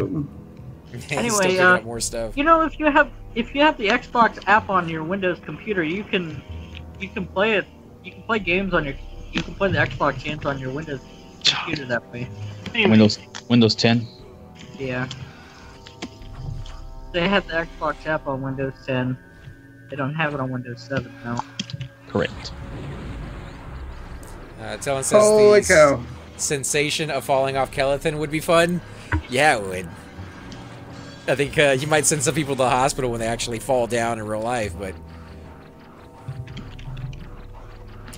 Oh. Anyway, more stuff. you know, if you have the Xbox app on your Windows computer, you can play it. You can play games on your. You can play the Xbox games on your Windows computer that way. Windows 10. Yeah. They have the Xbox app on Windows 10. They don't have it on Windows 7 now. Correct. Dylan says Holy the cow. sensation of falling off Kelethan would be fun. Yeah, it would. I think you might send some people to the hospital when they actually fall down in real life, but...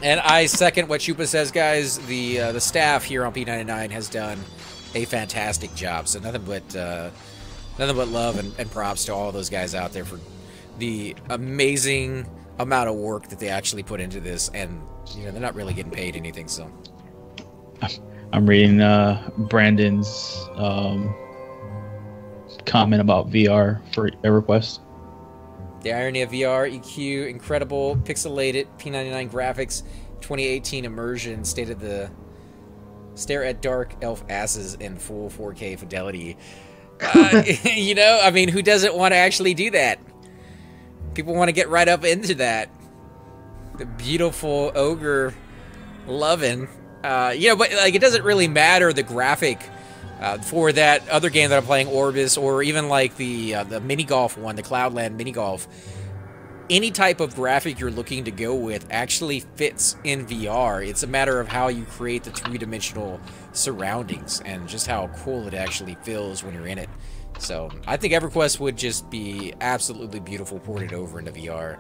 And I second what Chupa says, guys. The staff here on P99 has done a fantastic job. So nothing but love and props to all those guys out there for the amazing amount of work that they actually put into this. And you know, they're not really getting paid anything. So I'm reading Brandon's comment about VR for Everquest. The irony of VR, EQ, incredible, pixelated, P99 graphics, 2018 immersion, stare at dark elf asses in full 4K fidelity. You know, I mean, who doesn't want to actually do that? People want to get right up into that. The beautiful ogre loving. You know, but like, it doesn't really matter the graphic. For that other game that I'm playing, Orbis, or even like the mini golf one, the Cloudland mini golf, any type of graphic you're looking to go with actually fits in VR. It's a matter of how you create the three-dimensional surroundings and just how cool it actually feels when you're in it. So I think Everquest would just be absolutely beautiful ported over into VR.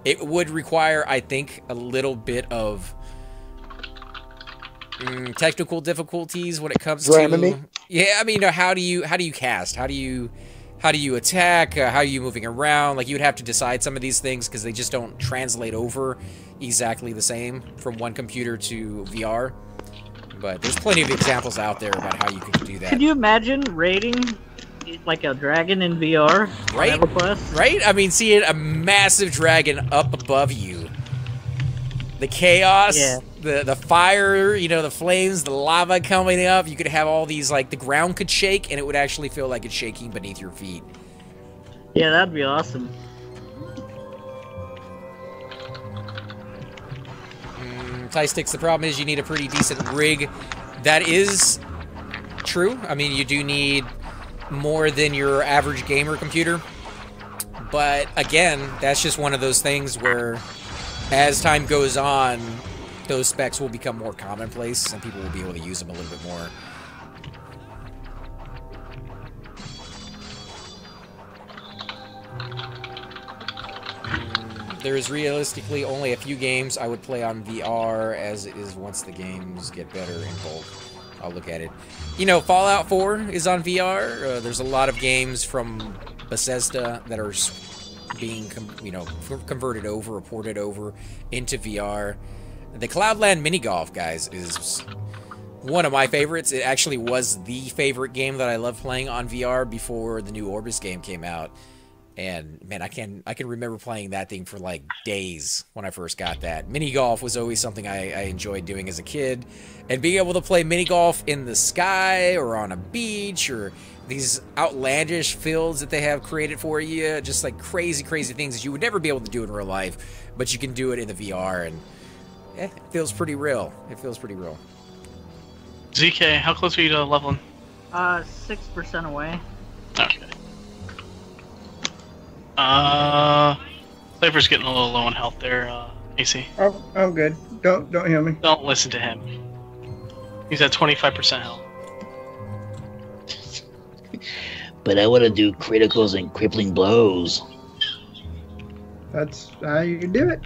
It would require, I think, a little bit of technical difficulties when it comes to I mean, how do you cast, how do you attack, how are you moving around? Like, you would have to decide some of these things because they just don't translate over exactly the same from one computer to VR. But there's plenty of examples out there about how you can do that. Could you imagine raiding like a dragon in VR? Right? Right? I mean, seeing a massive dragon up above you. The chaos, yeah. The fire, you know, the flames, the lava coming up. You could have all these, like, the ground could shake, and it would actually feel like it's shaking beneath your feet. Yeah, that'd be awesome. Sticks, the problem is you need a pretty decent rig. That is true. I mean, you do need more than your average gamer computer. But, again, that's just one of those things where, as time goes on, those specs will become more commonplace and people will be able to use them a little bit more. There is realistically only a few games I would play on VR, as it is once the games get better in bulk. I'll look at it. You know, Fallout 4 is on VR. There's a lot of games from Bethesda that are being, you know, converted over or ported over into VR. The Cloudland mini golf, guys, is one of my favorites. It actually was the favorite game that I loved playing on VR before the new Orbis game came out. And man, I can remember playing that thing for like days when I first got that. Mini golf was always something I enjoyed doing as a kid, and being able to play mini golf in the sky or on a beach or these outlandish fields that they have created for you, just like crazy things that you would never be able to do in real life, but you can do it in the VR, and it feels pretty real. It feels pretty real. ZK, how close are you to leveling? 6% away. Okay. Flavor's getting a little low on health there, AC. Oh, I'm good. Don't heal me. Don't listen to him. He's at 25% health. But I want to do criticals and crippling blows. That's how you do it.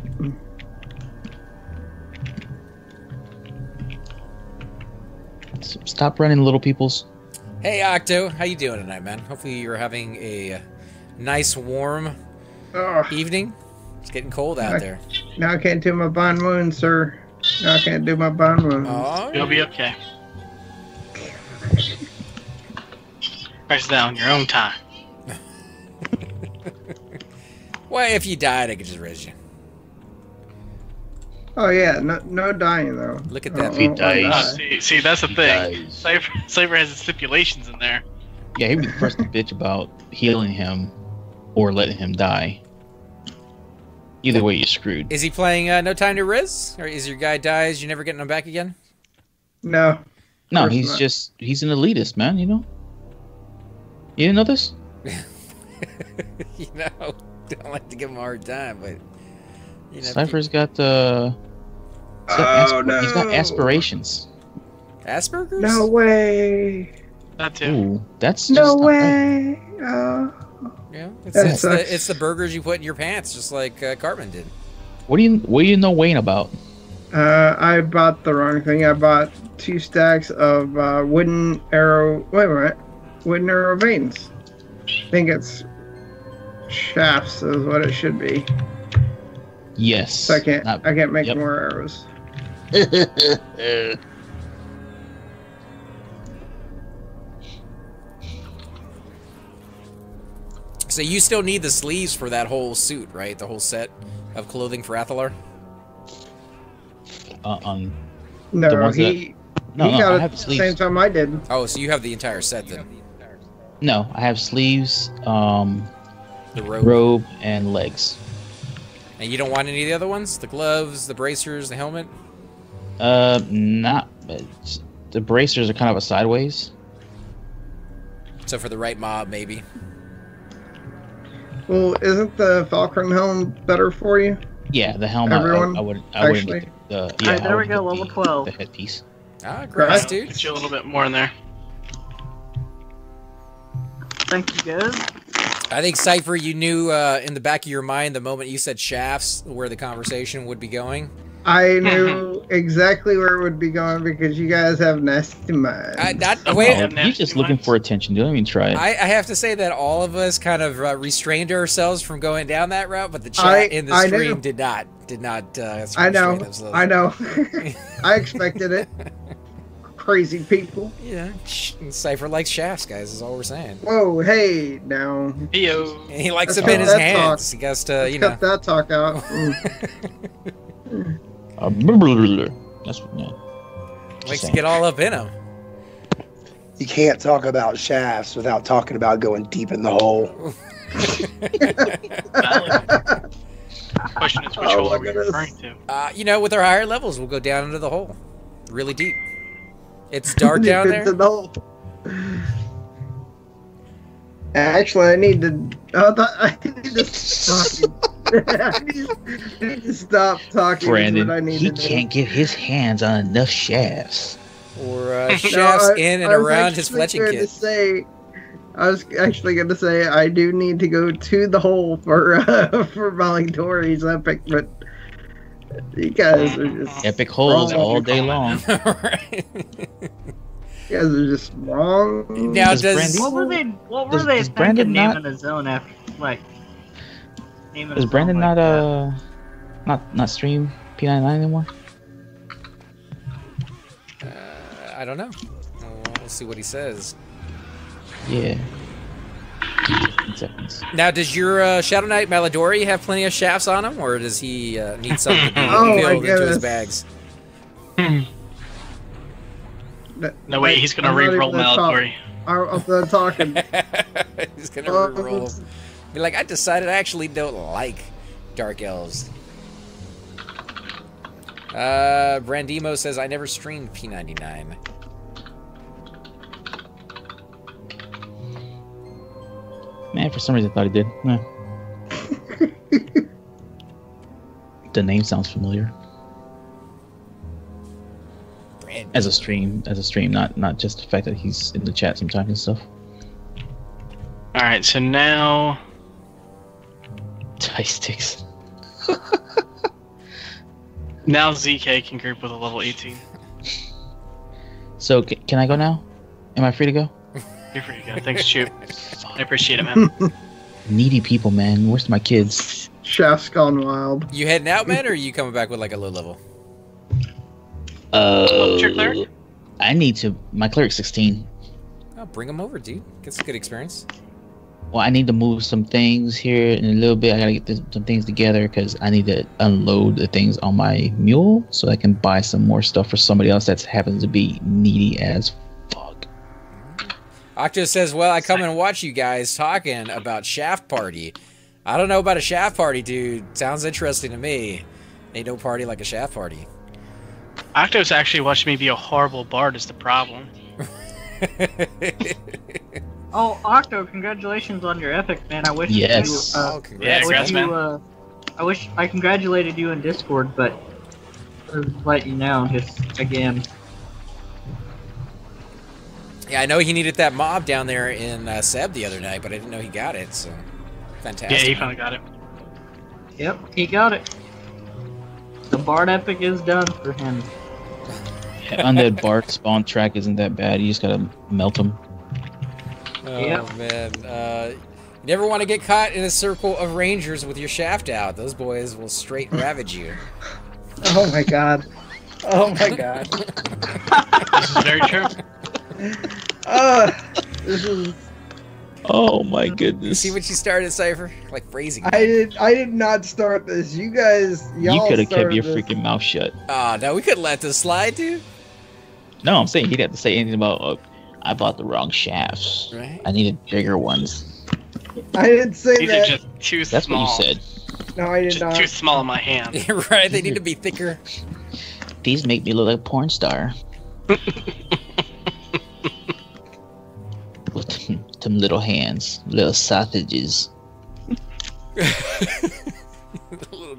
Stop running, little peoples. Hey, Octo. How you doing tonight, man? Hopefully you're having a nice, warm evening. It's getting cold out there. Now I can't do my bond wounds, sir. Now I can't do my bond wounds. Oh, you'll be okay. Press down your own time. Well, if you died, I could just res you. Oh yeah, no dying though. Look at that. He dies. See, that's the thing. Cypher has stipulations in there. Yeah, he'd be the first to bitch about healing him or letting him die. Either way, you're screwed. Is he playing No Time to Riz? Or is your guy dies, you're never getting him back again? No. No, course he's not. he's an elitist, man, you know? You didn't know this? You know, don't like to give him a hard time, but... You know, Cypher's got, he's got aspirations. Asperger's? No way. That too. Ooh, that's just No not right. way. Yeah, That it's sucks. the burgers you put in your pants, just like Cartman did. What do you know Wayne about? I bought the wrong thing. I bought 2 stacks of wooden arrow. Wait a minute. Wooden arrow veins. I think it's shafts is what it should be. Yes. So I can't make Yep. more arrows. So you still need the sleeves for that whole suit, right? The whole set of clothing for Athalar? The No, ones he I got have it the the sleeves. same time I did. Oh, so you have the entire set then? No, I have sleeves, The robe. robe, and legs. And you don't want any of the other ones? The gloves, the bracers, the helmet? Not. The bracers are kind of a sideways. So for the right mob, maybe. Well, isn't the Falcon helm better for you? Yeah, the helmet. Everyone, I wouldn't actually? get the. Yeah, Alright, there I we wouldn't go, get level the- 12. The headpiece. Ah, grass, Right. dude. Get you a little bit more in there. Thank you, guys. I think, Cypher, you knew in the back of your mind the moment you said shafts where the conversation would be going. I knew exactly where it would be going because you guys have nasty minds. Wait, have He's nasty just looking minds. for attention. Don't even try it. I have to say that all of us kind of restrained ourselves from going down that route, but the chat in the I stream knew. did not. I know. restrain themselves. I know. I expected it. Crazy people. Yeah, Cypher likes shafts, guys. Is all we're saying. Whoa, hey, now. Yo. And he likes Let's them in cut his that hands. He has to, Let's you know. cut that talk out. That's yeah. Likes to get all up in them. You can't talk about shafts without talking about going deep in the hole. Valid. Question is, which Oh, hole are look we at this. referring to? You know, with our higher levels, we'll go down into the hole, really deep. It's dark down Deep into there. the hole. Actually, I need to. I need to stop. I need to stop talking. is Brandon, what I need he to do. can't get his hands on enough shafts. Or No, shafts I- in and I was around his actually fletching going to kit. say, I was actually going to say I do need to go to the hole for Valedictorian's epic, but you guys are just Epic holes wrong. all day long. Right. You guys are just wrong. Now, Does does Brandy- What were Does- they does thinking Brandon naming not- a zone after, like, naming a Does zone Brandon like not that? not stream P99 anymore? I don't know. We'll see what he says. Yeah. 15 seconds. Now, does your Shadow Knight Malidori have plenty of shafts on him, or does he need something to be Oh my filled into his goodness. bags? No, wait, he's gonna I'm not re-roll even gonna talk. Malatory. I'm done talking. He's gonna roll. Be like, I decided I actually don't like Dark Elves. Brandimo says, I never streamed P99. Man, for some reason I thought he did. Yeah. The name sounds familiar. As a stream, not just the fact that he's in the chat sometimes and stuff. Alright, so now... Dice sticks. Now ZK can group with a level 18. So can I go now? Am I free to go? You're free to go. Thanks, Choop. I appreciate it, man. Needy people, man. Where's my kids? Shaft's gone wild. You heading out, man, or are you coming back with like a low level? What's your cleric? I need to. My cleric's 16. Oh, bring him over, dude. Get some good experience. Well, I need to move some things here in a little bit. I gotta get some things together because I need to unload the things on my mule so I can buy some more stuff for somebody else that happens to be needy as fuck. Octo says, well, I come and watch you guys talking about Shaft Party. I don't know about a Shaft Party, dude. Sounds interesting to me. Ain't no party like a Shaft Party. Octo's actually watched me be a horrible bard is the problem. Oh, Octo, congratulations on your epic, man. I wish Yes. you, Oh, congrats, man. I wish I congratulated you in Discord, but I'll let you know just again. Yeah, I know he needed that mob down there in Seb the other night, but I didn't know he got it, so fantastic. Yeah, he finally got it. Yep, he got it. The Bard epic is done for him. Undead Bard spawn track isn't that bad. You just gotta melt them. Oh, Yep. man. You never want to get caught in a circle of rangers with your shaft out. Those boys will straight ravage you. Oh my god. Oh my god. This is very true. This is. Oh my goodness. See what you started, Cypher? Like phrasing. I did not start this. You guys, y'all. You could have kept your started this. freaking mouth shut. Oh, no, we couldn't let this slide, dude. No, I'm saying he didn't have to say anything about, I bought the wrong shafts. Right? I needed bigger ones. I didn't say These are that. just too That's small. what you said. No, I did Just not. too small in my hand. Right, they need to be thicker. These make me look like a porn star. With them little hands, little sausages.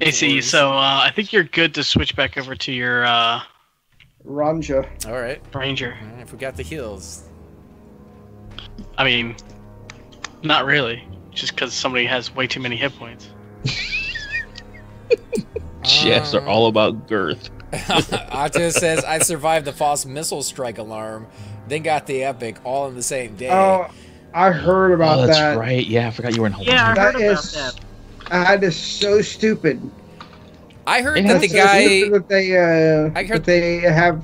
AC, so I think you're good to switch back over to your Ranja. All right. ranger. All right, if we got the heals. I mean, not really. Just because somebody has way too many hit points. Shafts are all about girth. Otto says, I survived the false missile strike alarm, then got the epic all in the same day. Oh, I heard about Oh, that's that. right. Yeah, I forgot you were in Hawaii. Yeah, I That heard about is- that. That is so stupid. I heard It that has the That's so guy, stupid that they, I heard- that they have.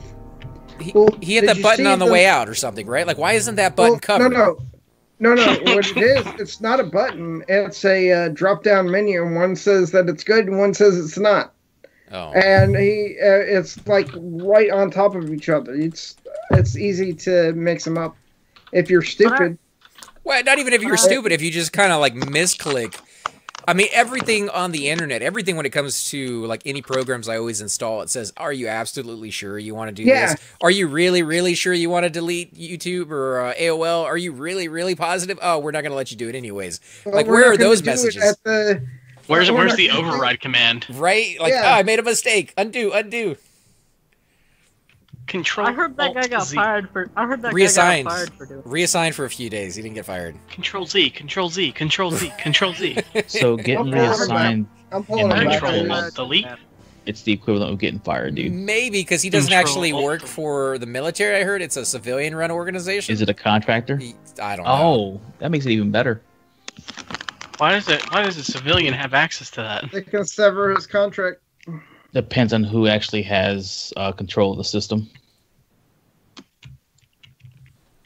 he, Well, he hit did that you button see on the the- way out or something, right? Like, why isn't that button Well, covered? No. What it is, it's not a button. It's a drop-down menu, and one says that it's good, and one says it's not. Oh. And it's like right on top of each other. It's easy to mix them up if you're stupid. Well, not even if you're stupid, if you just kind of like misclick. I mean, everything on the internet, everything when it comes to like any programs I always install, it says, are you absolutely sure you want to do Yeah. this? Are you really, really sure you want to delete YouTube or AOL? Are you really, really positive? Oh, we're not going to let you do it anyways. Well, Like, we're where not are gonna those do it messages? at the- Where's we're the not gonna do- override command? Right? Like, Yeah. oh, I made a mistake. Undo. Control. I heard that guy Alt, got Z. fired for. I heard that Reassigned. guy got fired for doing. Reassigned for a few days. He didn't get fired. Control Z. Control Z. Control Z. Control Z. So getting Okay, reassigned, I'm pulling In it back. Control on Alt Delete. it's the equivalent of getting fired, dude. Maybe because he doesn't Control actually Alt work Delete. for the military. I heard it's a civilian-run organization. Is it a contractor? I don't know. Oh, that makes it even better. Why does a civilian have access to that? They can sever his contract. Depends on who actually has control of the system.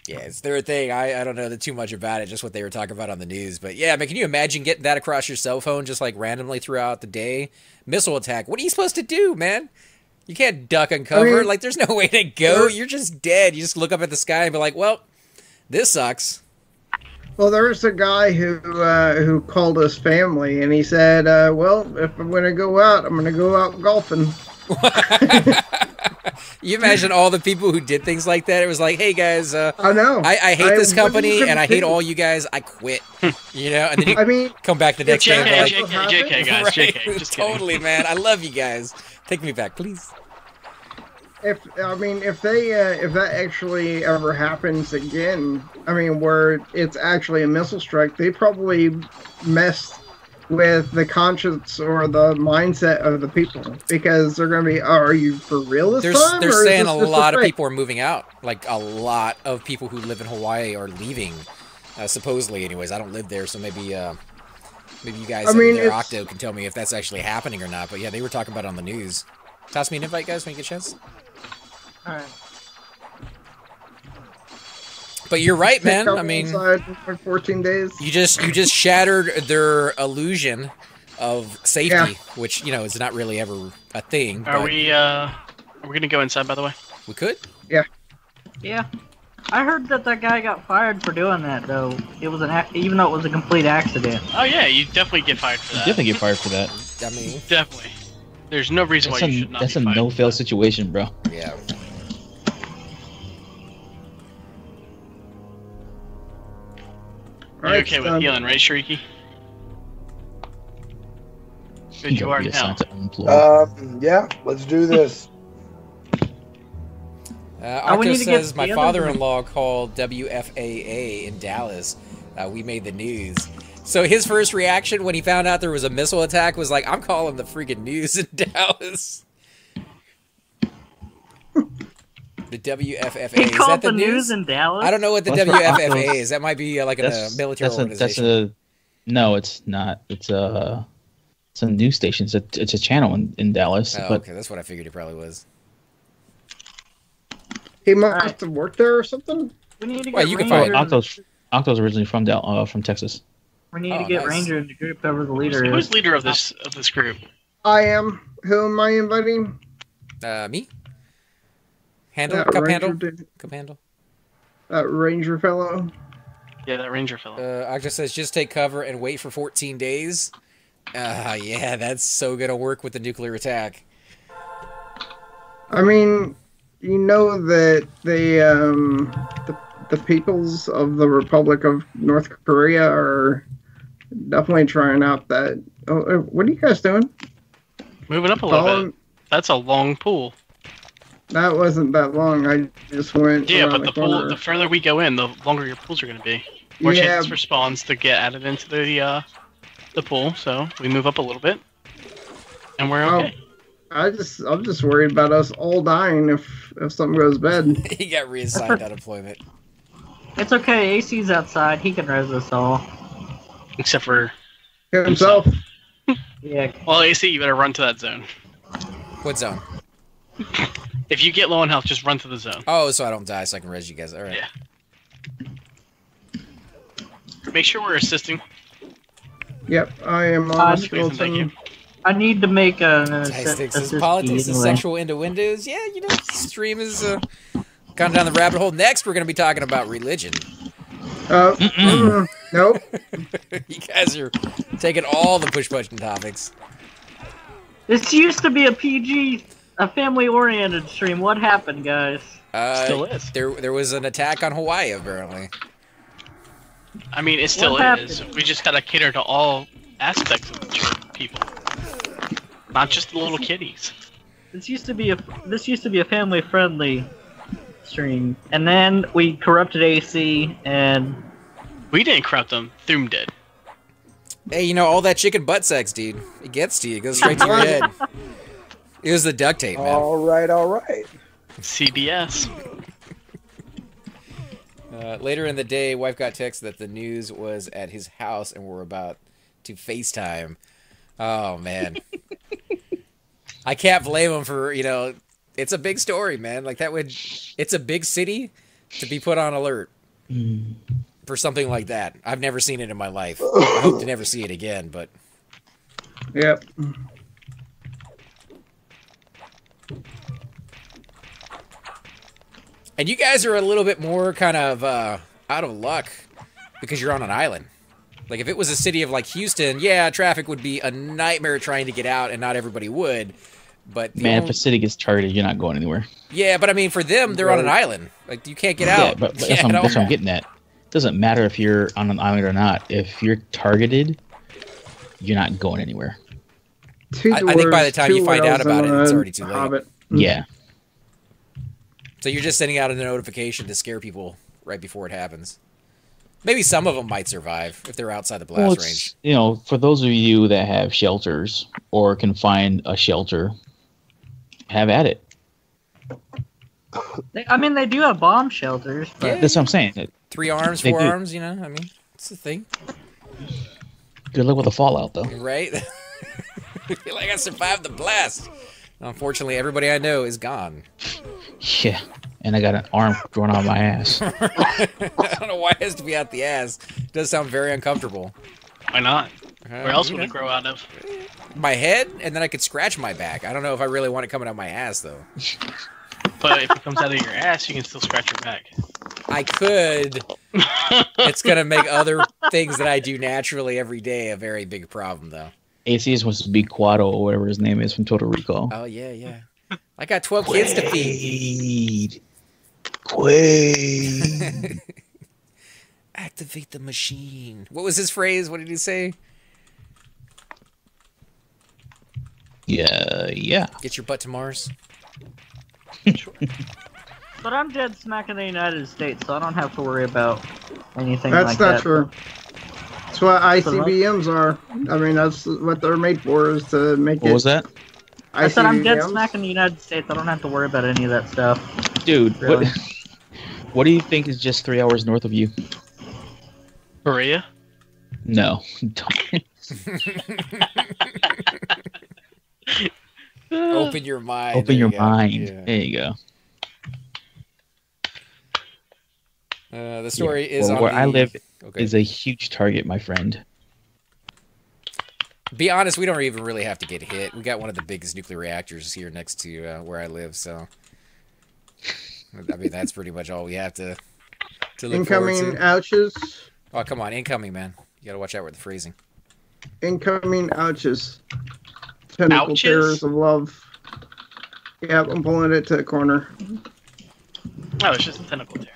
Yeah, it's their thing. I don't know too much about it, just what they were talking about on the news. But yeah, man, can you imagine getting that across your cell phone just like randomly throughout the day? Missile attack. What are you supposed to do, man? You can't duck and cover. mean- like, there's no way to go. You're just dead. You just look up at the sky and be like, well, this sucks. Well, there was a guy who called us family, and he said, "Well, if I'm going to go out, I'm going to go out golfing." You imagine all the people who did things like that. It was like, hey, guys, I know. I hate this wasn't company, even and I hate kidding. all you guys. I quit. You know, and then you I mean, come back the next day and be like, JK, guys, right, JK. Just kidding. totally, man. I love you guys. Take me back, please. if that actually ever happens again, I mean, where it's actually a missile strike, they probably messed with the conscience or the mindset of the people, because they're going to be, oh, are you for real this time? They're or is saying this a just lot of fake? people are moving out. Like, a lot of people who live in Hawaii are leaving, supposedly, anyways. I don't live there, so maybe you guys I mean, there, it's- Octo, can tell me if that's actually happening or not. But yeah, they were talking about it on the news. Toss me an invite, guys, when you get a chance. All right. But you're right, man. Come I mean, inside for 14 days. you just shattered their illusion of safety, Yeah. which, you know, is not really ever a thing. Are but we gonna go inside? By the way. we could. Yeah. I heard that guy got fired for doing that though. It was even though it was a complete accident. Oh yeah, you definitely get fired for that. Definitely get fired for that. I mean, Definitely. There's no reason why you should not That's be a fired. no-fail situation, bro. yeah. You okay with healing, right, Shrieky? Good, you are now. Yeah, let's do this. Octo says, my father-in-law called WFAA in Dallas. We made the news. So his first reaction when he found out there was a missile attack was like, I'm calling the freaking news in Dallas. The WFFA. He is called that the news in Dallas? I don't know what the WFFA is. That might be like a military organization. No, it's not. It's a news station. It's a channel in Dallas. Oh, but okay. That's what I figured it probably was. He must have worked there or something. We need to Well, get you can Ranger. find Octo's originally from Texas. We need to get nice. Ranger in the group, whoever the leader is. Who's leader of this group? I am. Who am I inviting? Me? Handle? That Cup Ranger handle? dude. Cup handle? That Ranger fellow. Yeah, that Ranger fellow. Octo says, just take cover and wait for 14 days. Yeah, that's so gonna work with the nuclear attack. I mean, you know that the peoples of the Republic of North Korea are definitely trying out that. Oh, what are you guys doing? Moving up a little bit. That's a long pool. That wasn't that long. I just went. Yeah, around but the corner. pool, the further we go in, the longer your pools are going to be. More chances for spawns to get added into the pool. So we move up a little bit, and we're okay. I'm just worried about us all dying if something goes bad. He got reassigned unemployment. It's okay. AC's outside. He can res us all. Except for Himself. Yeah. Well, AC, you better run to that zone. What zone? If you get low on health, just run to the zone. Oh, so I don't die, so I can res you guys. All right. Yeah. Make sure we're assisting. Yep, I am on the Jason, thank you. I need to make a. Statistics, politics, and sexual innuendos. Yeah, you know, stream is gone down the rabbit hole. Next, we're going to be talking about religion. Nope. You guys are taking all the push-button topics. This used to be a PG, a family-oriented stream. What happened, guys? Still is. There was an attack on Hawaii, apparently. I mean, it still is. We just gotta cater to all aspects of the people, not just the little kitties. This used to be a family-friendly stream, and then we corrupted AC, and we didn't corrupt them. Thoom did. Hey, you know, all that chicken butt sex, dude. It gets to you. It goes straight to your head. It was the duct tape, man. All right. CBS. Later in the day, wife got text that the news was at his house and we're about to FaceTime. Oh, man. I can't blame him for, you know, it's a big story, man. Like, it's a big city to be put on alert for something like that. I've never seen it in my life. I hope to never see it again, but. Yep. And you guys are a little bit more kind of out of luck because you're on an island. Like, if it was a city of, like, Houston, yeah, traffic would be a nightmare trying to get out, and not everybody would. But man, if a city gets targeted, you're not going anywhere. Yeah, but I mean, for them, they're on an island. Like, you can't get out. Yeah, but that's what I'm getting at. It doesn't matter if you're on an island or not. If you're targeted, you're not going anywhere. I think by the time you find out about it, it's already too late. Yeah. So you're just sending out a notification to scare people right before it happens. Maybe some of them might survive if they're outside the blast range. You know, for those of you that have shelters or can find a shelter, have at it. I mean, they do have bomb shelters. But... Yeah, that's what I'm saying. 3 arms, 4 arms, you know? I mean, it's a thing. Good luck with the fallout, though. Right? I feel like I survived the blast. Unfortunately, everybody I know is gone. Yeah, and I got an arm growing out of my ass. I don't know why it has to be out the ass. It does sound very uncomfortable. Why not? Where else would it grow out of? My head, and then I could scratch my back. I don't know if I really want it coming out my ass, though. But if it comes out of your ass, you can still scratch your back. I could. It's gonna make other things that I do naturally every day a very big problem, though. AC is supposed to be Quado or whatever his name is from Total Recall. Oh yeah. I got 12 kids to feed. Quaid. Activate the machine. What was his phrase? What did he say? Yeah. Get your butt to Mars. Sure. But I'm dead smack in the United States, so I don't have to worry about anything That's like not that. true. That's what ICBMs are. I mean, that's what they're made for, is to make What was that? I said I'm dead ICBMs. smack in the United States. I don't have to worry about any of that stuff. Dude, Really? what do you think is just 3 hours north of you? Korea? No. Open your mind. Open There your you go. mind. Yeah. There you go. The story is Well, on where the... I live Okay. is a huge target, my friend. Be honest, we don't even really have to get hit. We got one of the biggest nuclear reactors here next to where I live, so... I mean, that's pretty much all we have to look forward Incoming to. ouches. Oh, come on. Incoming, man. You gotta watch out with the freezing. Incoming ouches. Tentacle Ouches? tears of love. Yep, I'm pulling it to the corner. Oh, it's just a tentacle tear.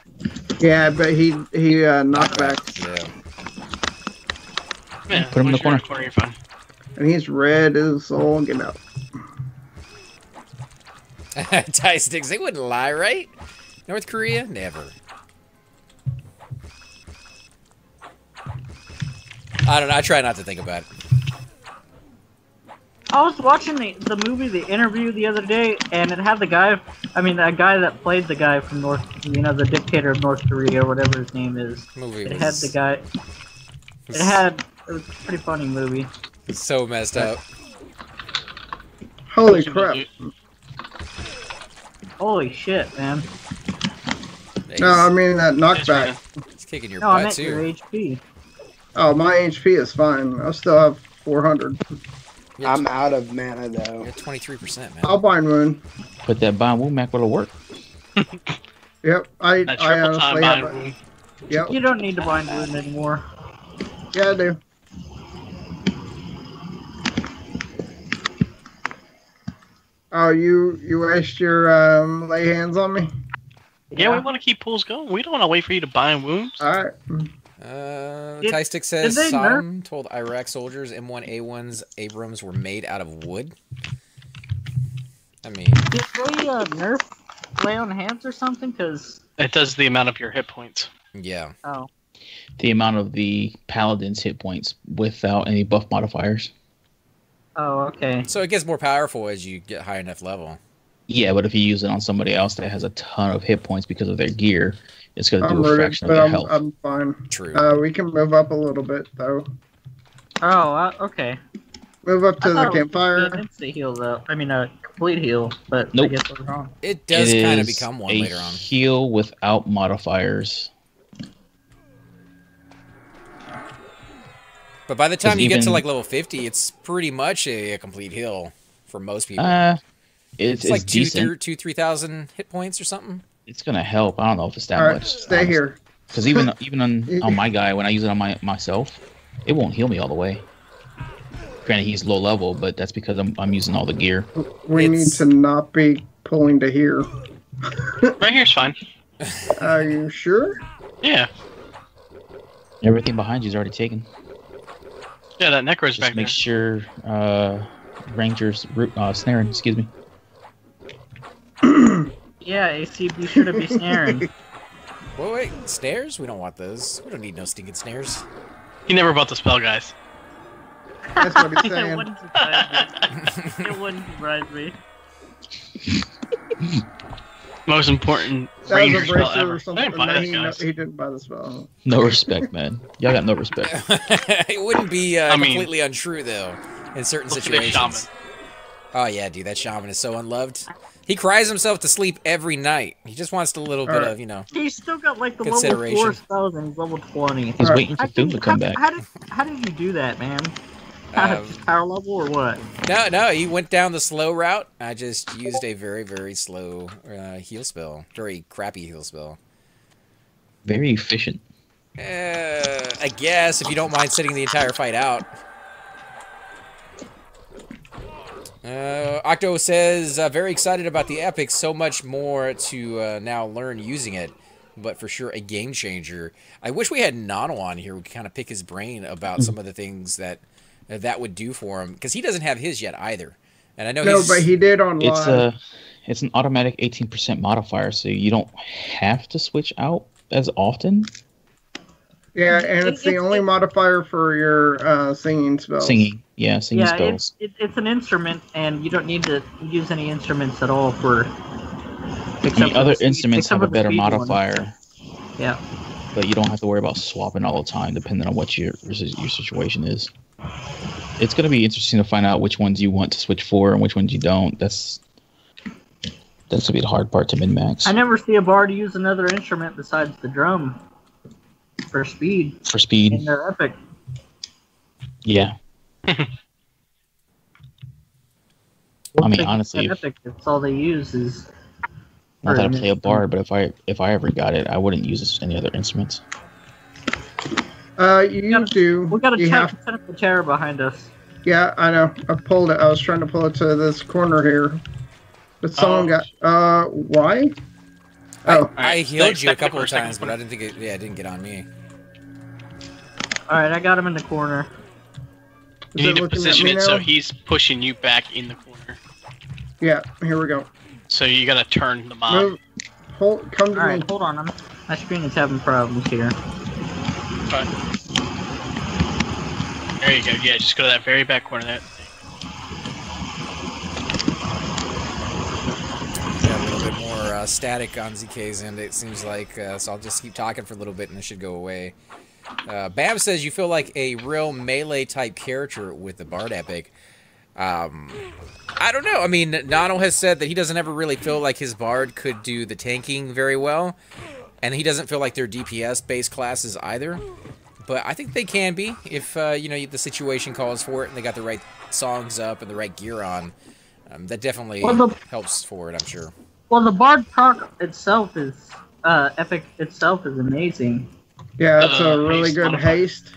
Yeah, but he knocked back, Yeah. Yeah, Put him in the once corner. you're you're fine. and he's red as all get out. Tie sticks, they wouldn't lie, right? North Korea? Never. I don't know. I try not to think about it. I was watching the movie, The Interview, the other day, and it had the guy, that guy that played the guy from the dictator of North Korea, or whatever his name is. Movie It was had the guy, it was a pretty funny movie. so messed up. Holy crap! Holy shit, man. No, I mean that knockback. He's kicking your No, I butt, meant your too. HP. Oh, my HP is fine. I still have 400. I'm out of mana though. You're at 23%, man. I'll bind wound. But that Bomb Woo Mac will work. Yep, I That triple time honestly bind have it. wound. Yep, You don't need to bind wound anymore. yeah, I do. Oh, you waste your lay hands on me? Yeah, we want to keep pools going. We don't want to wait for you to bind wounds. Alright. Tie stick says did they Saddam told Iraq soldiers M1A1's Abrams were made out of wood. I mean, Did they nerf lay on hands or something? Cause It does the amount of your hit points. yeah. oh, The amount of the Paladin's hit points without any buff modifiers. okay. So it gets more powerful as you get high enough level. Yeah, but if you use it on somebody else that has a ton of hit points because of their gear, it's going to I'm do a rooted, fraction of but their I'm, health. I'm fine. True. We can move up a little bit, though. Oh, okay. Move up to I the thought it was campfire. an instant heal though. A complete heal, but I Nope. guess I was wrong. It does It kind of is become one a later on. heal without modifiers. But by the time Because you get to even- like level 50, it's pretty much a complete heal for most people. It's like decent. 3,000 hit points or something. It's going to help. I don't know if it's that Alright, much. stay here. Because even on my guy, when I use it on myself, it won't heal me all the way. Granted, he's low level, but that's because I'm using all the gear. We need It's- to not be pulling to here. Right here's fine. Are you sure? Yeah. Everything behind you is already taken. Yeah, that necro's Just back make there. sure Ranger's snaring. Excuse me. Yeah, AC, be sure to be snaring. Wait, snares? We don't want those. We don't need no stinking snares. He never bought the spell, guys. That's what he's It saying. wouldn't surprise me. It wouldn't surprise me. Most important That was a ranger spell bracer ever. or I something. didn't buy No, that, he guys. didn't buy the spell. No respect, man. Y'all got no respect. It wouldn't be I mean- completely untrue, though, in certain Look at this situations. shaman. Oh, yeah, dude, that shaman is so unloved. He cries himself to sleep every night. He just wants a little bit Alright. of, He's still got like the level Consideration. 4 spells and he's level 20. He's Alright. waiting for Thum to come back. How did you do that, man? Um, Just power level or what? No, he went down the slow route. I just used a very, very slow heal spell. Very crappy heal spell. Very efficient. I guess, if you don't mind sitting the entire fight out. Octo says, very excited about the Epic, so much more to now learn using it, but for sure a game changer. I wish we had Nano on here. We could kind of pick his brain about some of the things that that would do for him, because he doesn't have his yet either. And I know but he did on live. It's an automatic 18% modifier, so you don't have to switch out as often. Yeah, and it's the only modifier for your singing spells. Singing spells. It's an instrument, and you don't need to use any instruments at all for. The other instruments have a better modifier. Yeah. But you don't have to worry about swapping all the time, depending on what your situation is. It's going to be interesting to find out which ones you want to switch for and which ones you don't. That's going to be the hard part to min-max. I never see a bard use another instrument besides the drum. For speed. And they're epic. Yeah. I mean, honestly, epic, that's all they use is. Not that I play a bard, but if I ever got it, I wouldn't use any other instruments. You do. We got a technical chair behind us. Yeah, I know. I pulled it. I was trying to pull it to this corner here, but someone got. Why? I healed you a couple of times, but I didn't think it. Yeah, it didn't get on me. All right, I got him in the corner. You need to position it so he's pushing you back in the corner. Yeah, here we go. So you gotta turn the mob. Come to me. Alright, hold on. My screen is having problems here. Okay. There you go. Yeah, just go to that very back corner there. Yeah, a little bit more static on ZK's end, it seems like. So I'll just keep talking for a little bit and it should go away. Bam says you feel like a real melee type character with the Bard Epic. I don't know. I mean, Nano has said that he doesn't ever really feel like his Bard could do the tanking very well, and he doesn't feel like they're DPS-based classes either. But I think they can be if you know, the situation calls for it and they got the right songs up and the right gear on. That definitely helps for it, I'm sure. Well, the Bard proc itself is Epic itself is amazing. Yeah, it's a really good haste.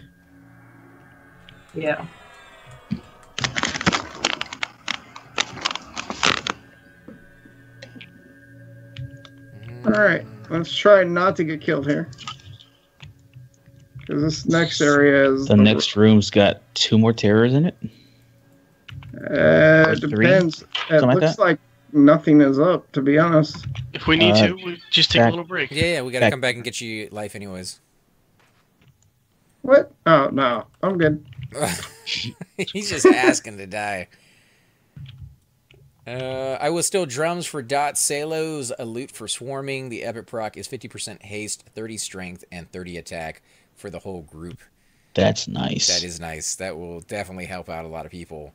Yeah. Alright, let's try not to get killed here. Because this next area is... The next room's got 2 more terrors in it? It depends. It looks like nothing is up, to be honest. If we need to, we'll just take a little break. Yeah, we gotta come back and get you life anyways. What? Oh, no. I'm good. He's just asking to die. I will steal drums for Dot Salos, a loot for swarming. The epic proc is 50% haste, 30 strength, and 30 attack for the whole group. That's nice. That is nice. That will definitely help out a lot of people.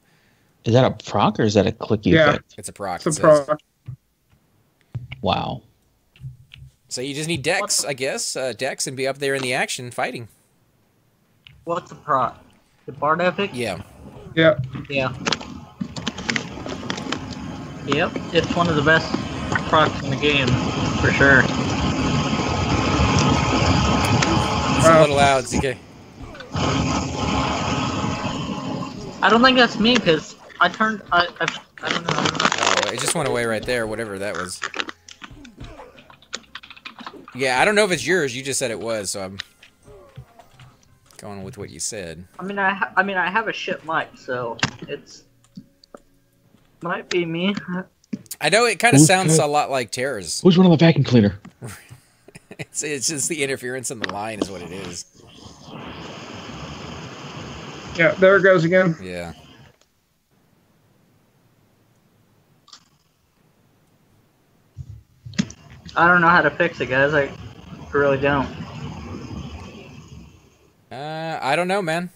Is that a proc or is that a clicky effect? It's a proc. It's a proc. Wow. So you just need Dex, I guess. Dex and be up there in the action fighting. What's a proc? The Bard Epic? Yeah. Yeah. Yeah. Yep, it's one of the best procs in the game, for sure. It's a little loud, ZK. I don't think that's me, because I don't know. Oh, it just went away right there, whatever that was. Yeah, I don't know if it's yours. You just said it was, so I'm going with what you said. I mean, I have a shit mic, so it's might be me. I know it kind of sounds a lot like Terra's. Who's running the vacuum cleaner? It's just the interference in the line is what it is. Yeah, there it goes again. Yeah. I don't know how to fix it, guys. I really don't. I don't know, man.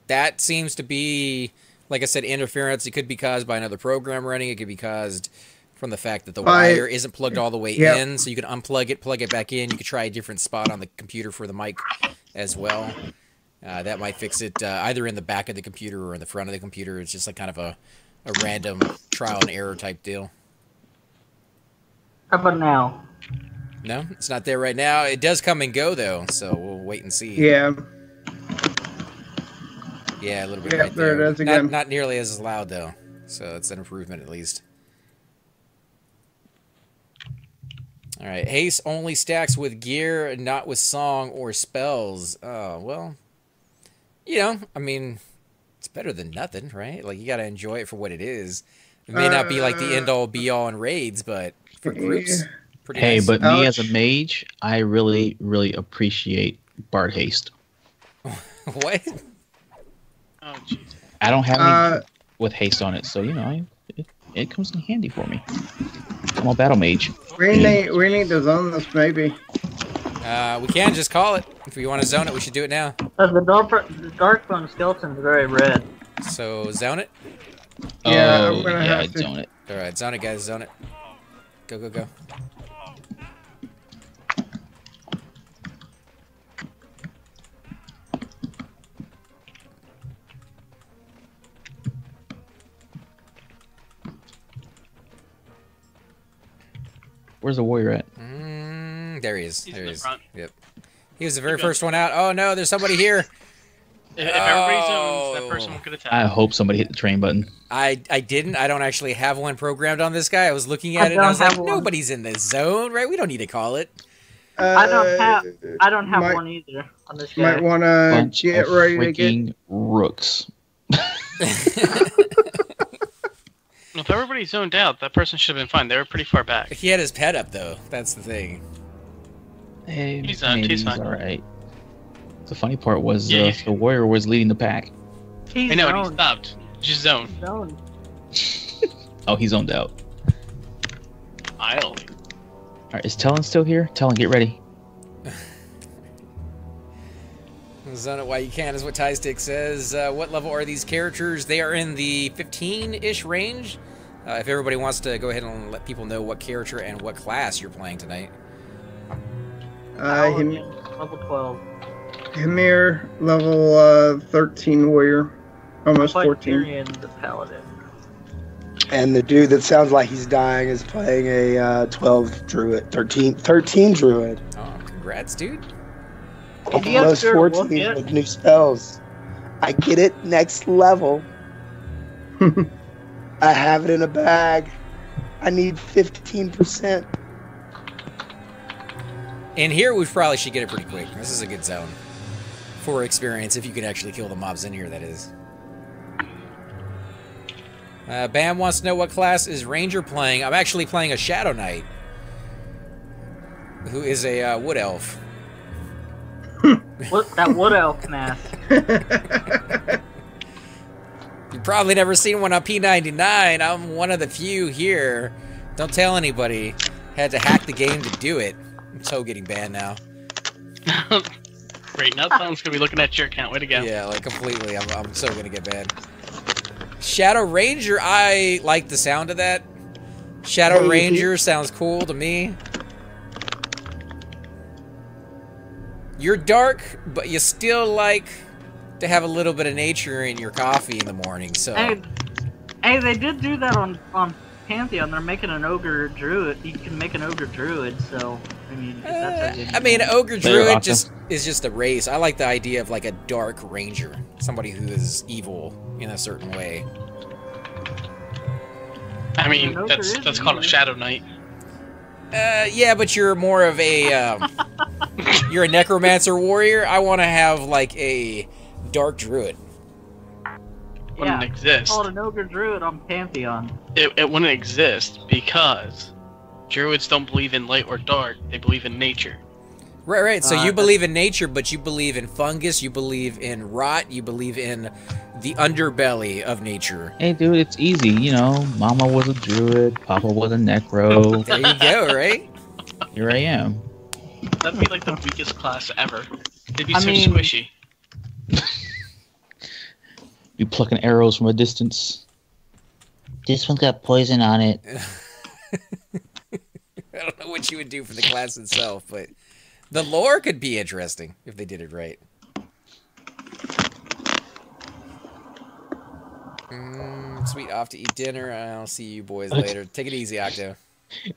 That seems to be, like I said, interference. It could be caused by another program running. It could be caused from the fact that the wire isn't plugged all the way in, so you can unplug it, plug it back in. You could try a different spot on the computer for the mic as well. That might fix it either in the back of the computer or in the front of the computer. It's just like kind of a random trial and error type deal. How about now? No, it's not there right now. It does come and go though, so we'll wait and see. Yeah. Yeah, a little bit Yeah, right there. there it is again. Not nearly as loud though, so it's an improvement at least. All right, haste only stacks with gear, not with song or spells. Oh well, you know, I mean, it's better than nothing, right? Like you gotta enjoy it for what it is. It may not be like the end all be all in raids, but for groups, pretty Hey, nice. but me as a mage, I really, really appreciate Bard haste. What? Oh, jeez. I don't have any with haste on it, so you know, it comes in handy for me. I'm a battle mage. We need to zone this maybe. We can just call it. If we want to zone it, we should do it now. The Darkbone skeleton's very red. So zone it. Yeah, Oh, I'm gonna yeah, have I'd to. zone it. All right, zone it, guys. Zone it. Go, go, go. Where's the warrior at? There he is. He's There in he the is. front. Yep. He was the very Keep going. first one out. Oh no, there's somebody here. If everybody zones, that person could attack. I hope somebody hit the train button. I didn't. I don't actually have one programmed on this guy. I was looking at it and I was like, nobody's in this zone, right? We don't need to call it. I don't have one either on this guy. Might want to Bunch get of ready to get. freaking rooks. If everybody zoned out, that person should have been fine. They were pretty far back. He had his pet up though. That's the thing. Hey, He's maybe he's fine. all right. The funny part was Yeah, the warrior was leading the pack. He's I know, and he zoned. stopped. Just zone. Zoned. Oh, he zoned out. I'll. All right, is Talon still here? Talon, get ready. Zone it while you can is what Tie Stick says. What level are these characters? They are in the 15-ish range. If everybody wants to go ahead and let people know what character and what class you're playing tonight. Level 12. Himir, level 13 warrior, almost Fight 14. Tyrion, the paladin. And the dude that sounds like he's dying is playing a 12 druid, 13 druid. Oh, congrats, dude. Did you have Almost Spirit Wolf 14 yet? with new spells. I get it next level. I have it in a bag. I need 15%. In here, we probably should get it pretty quick. This is a good zone for experience, if you can actually kill the mobs in here, that is. Bam wants to know what class is Ranger playing. I'm actually playing a Shadow Knight, who is a Wood Elf. What that wood elf mask? You've probably never seen one on P99. I'm one of the few here. Don't tell anybody. Had to hack the game to do it. I'm so getting banned now. Great, now Talon's gonna be looking at your account. Way to go. Yeah, like completely. I'm so gonna get banned. Shadow Ranger, I like the sound of that. Shadow Ranger sounds cool to me. You're dark, but you still like to have a little bit of nature in your coffee in the morning, so... Hey, they did do that on Pantheon. They're making an ogre druid. You can make an ogre druid, so... I mean, if that's a good I mean, ogre They're druid awesome. is just a race. I like the idea of like a dark ranger, somebody who is evil in a certain way. I mean, An ogre that's is called a evil. Shadow Knight. Yeah, but you're more of a you're a necromancer warrior. I want to have like a dark druid. Wouldn't Yeah, exist. it's called an ogre druid on Pantheon. It wouldn't exist because druids don't believe in light or dark. They believe in nature. Right, right. So you that's- believe in nature, but you believe in fungus. You believe in rot. You believe in the underbelly of nature. Hey, dude, it's easy. You know, Mama was a druid, Papa was a necro. There you go. Right. Here I am. That'd be like the weakest class ever. They'd be I so mean- squishy. You plucking arrows from a distance. This one's got poison on it. I don't know what you would do for the class itself, but the lore could be interesting if they did it right. Sweet, off to eat dinner. I'll see you boys later. Take it easy, Octo.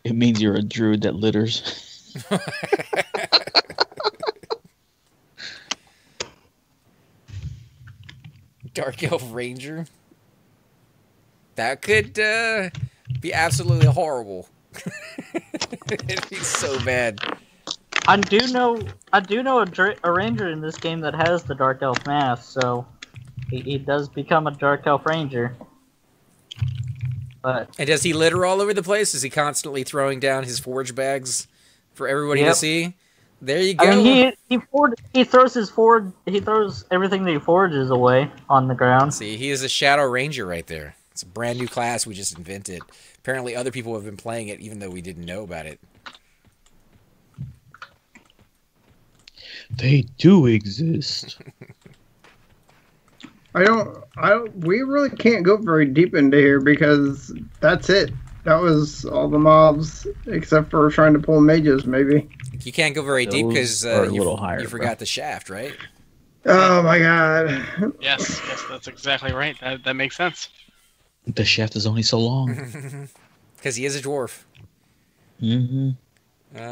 It means you're a druid that litters. Dark Elf Ranger. That could be absolutely horrible. It'd be so bad. I do know a ranger in this game that has the Dark Elf mask, so he does become a Dark Elf Ranger. But And does he litter all over the place? Is he constantly throwing down his forge bags for everybody to see? There you go. I mean, he throws everything that he forges away on the ground. See, he is a Shadow Ranger right there. It's a brand new class we just invented. Apparently other people have been playing it even though we didn't know about it. They do exist. We really can't go very deep into here because that's it. That was all the mobs except for trying to pull mages, maybe. You can't go very deep because you forgot the shaft, right? Oh my god. Yes, that's exactly right. That makes sense. The shaft is only so long. Because he is a dwarf. Mm-hmm.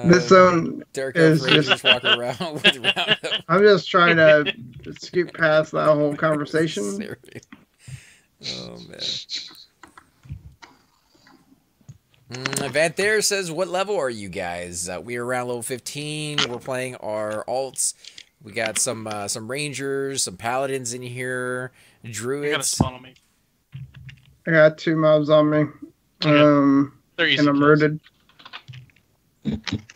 This zone Dark is Elf Rangers just... walking around with Roundup. I'm just trying to skip past that whole conversation. Oh, man. Event there says, what level are you guys? We're around level 15. We're playing our alts. We got some rangers, some paladins in here, druids. You gotta spawn on me. I got 2 mobs on me. And I'm rooted.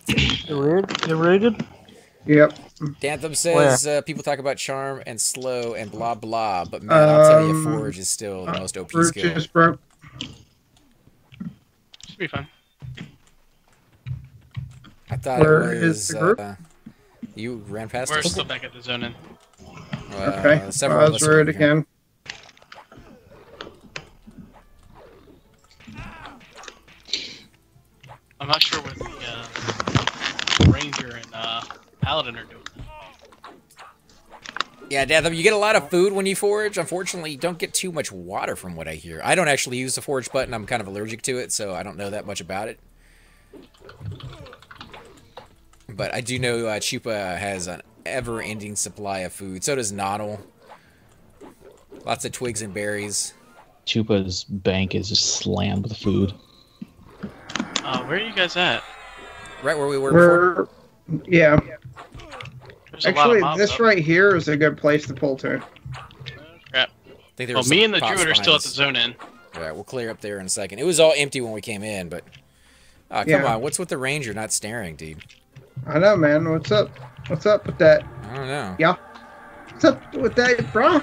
You're rooted? Yep. Dantham says people talk about charm and slow and blah blah, but man, I'll tell you, Forge is still the most OP skill. Just broke. Should be fine. I thought Where it is was the group? you ran past We're us. still back at the zone in. Okay. Several I of was us are rooted in here. again. I'm not sure what the ranger and paladin are doing. Yeah, Dantham, you get a lot of food when you forge. Unfortunately, you don't get too much water from what I hear. I don't actually use the forge button. I'm kind of allergic to it, so I don't know that much about it. But I do know Chupa has an ever-ending supply of food. So does Noddle. Lots of twigs and berries. Chupa's bank is just slammed with food. Where are you guys at? Right where we were before. Yeah. There's a lot of Actually, mobs this up. right here is a good place to pull to. Crap. I think there Well, was me some and the pots druid are behind still at us. the zone in. Alright, we'll clear up there in a second. It was all empty when we came in, but... come Yeah. on, what's with the ranger not staring, dude? I know, man. What's up? What's up with that? I don't know. Yeah. What's up with that, bro?